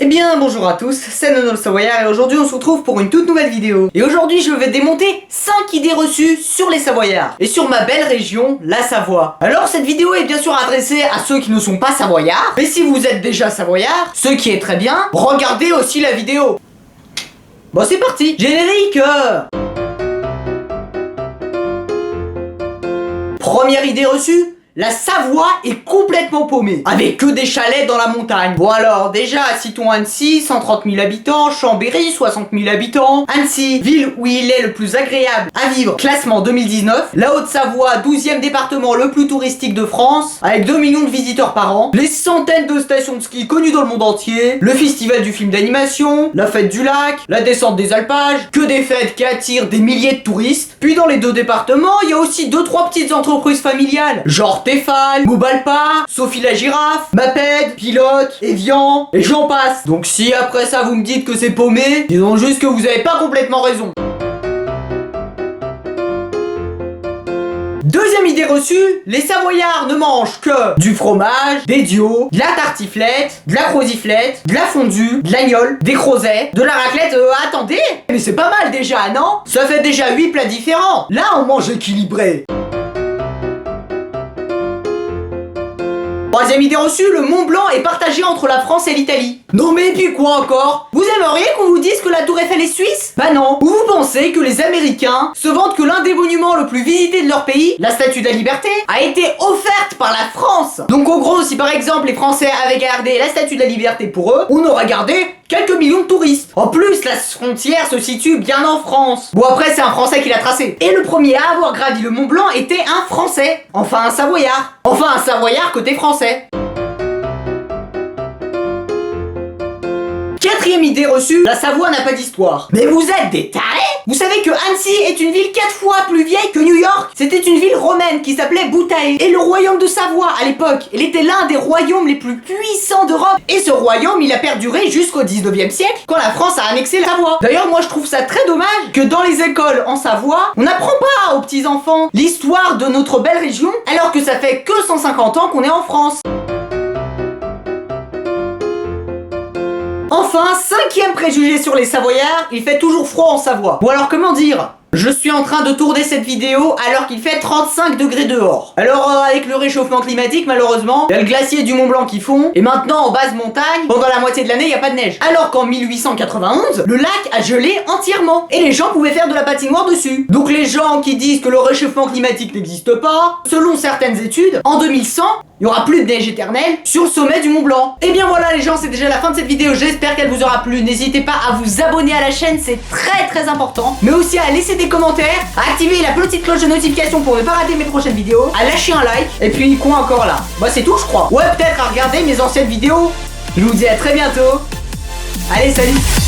Eh bien bonjour à tous, c'est Nono le Savoyard et aujourd'hui on se retrouve pour une toute nouvelle vidéo. Et aujourd'hui je vais démonter 5 idées reçues sur les Savoyards et sur ma belle région, la Savoie. Alors cette vidéo est bien sûr adressée à ceux qui ne sont pas Savoyards, mais si vous êtes déjà Savoyard, ce qui est très bien, regardez aussi la vidéo. Bon c'est parti, générique. Première idée reçue. La Savoie est complètement paumée, avec que des chalets dans la montagne. Bon alors, déjà, citons Annecy, 130 000 habitants, Chambéry, 60 000 habitants. Annecy, ville où il est le plus agréable à vivre, classement 2019. La Haute-Savoie, 12e département le plus touristique de France, avec 2 millions de visiteurs par an. Les centaines de stations de ski connues dans le monde entier. Le festival du film d'animation, la fête du lac, la descente des alpages. Que des fêtes qui attirent des milliers de touristes. Puis dans les deux départements, il y a aussi 2-3 petites entreprises familiales, genre Tefal, Mobalpa, Sophie la girafe, Maped, Pilote, Evian, et j'en passe. Donc si après ça vous me dites que c'est paumé, disons juste que vous avez pas complètement raison. Deuxième idée reçue, les Savoyards ne mangent que du fromage, des dios, de la tartiflette, de la croziflette, de la fondue, de l'agnole, des crozets, de la raclette, attendez, mais c'est pas mal déjà, non? Ça fait déjà 8 plats différents. Là on mange équilibré. Troisième idée reçue, le Mont Blanc est partagé entre la France et l'Italie. Non mais puis quoi encore? Vous aimeriez qu'on vous dise que la Tour Eiffel est suisse? Bah non. Ou vous pensez que les Américains se vantent que l'un des monuments le plus visités de leur pays, la Statue de la Liberté, a été offerte par la France? Donc en gros, si par exemple les Français avaient gardé la Statue de la Liberté pour eux, on aurait gardé quelques millions de touristes. En plus, la frontière se situe bien en France. Bon après, c'est un Français qui l'a tracé. Et le premier à avoir gravi le Mont Blanc était un Français. Enfin un Savoyard. Enfin un Savoyard côté français. Quatrième idée reçue, la Savoie n'a pas d'histoire. Mais vous êtes des tarés! Vous savez que Annecy est une ville 4 fois plus vieille que New York? C'était une ville romaine qui s'appelait Boutae. Et le royaume de Savoie, à l'époque, il était l'un des royaumes les plus puissants d'Europe. Et ce royaume, il a perduré jusqu'au 19e siècle, quand la France a annexé la Savoie. D'ailleurs, moi je trouve ça très dommage que dans les écoles en Savoie, on n'apprend pas aux petits enfants l'histoire de notre belle région, alors que ça fait que 150 ans qu'on est en France. Enfin, cinquième préjugé sur les Savoyards, il fait toujours froid en Savoie. Ou alors comment dire? Je suis en train de tourner cette vidéo alors qu'il fait 35 degrés dehors. Alors avec le réchauffement climatique malheureusement, il y a le glacier du Mont Blanc qui fond, et maintenant en basse montagne, pendant la moitié de l'année il n'y a pas de neige. Alors qu'en 1891, le lac a gelé entièrement, et les gens pouvaient faire de la patinoire dessus. Donc les gens qui disent que le réchauffement climatique n'existe pas, selon certaines études, en 2100, il n'y aura plus de neige éternelle sur le sommet du Mont Blanc. Et bien voilà les gens, c'est déjà la fin de cette vidéo, j'espère qu'elle vous aura plu. N'hésitez pas à vous abonner à la chaîne, c'est très important. Mais aussi à laisser des commentaires, à activer la petite cloche de notification pour ne pas rater mes prochaines vidéos, à lâcher un like, et puis quoi encore là? Bah c'est tout je crois. Ouais peut-être à regarder mes anciennes vidéos. Je vous dis à très bientôt. Allez salut.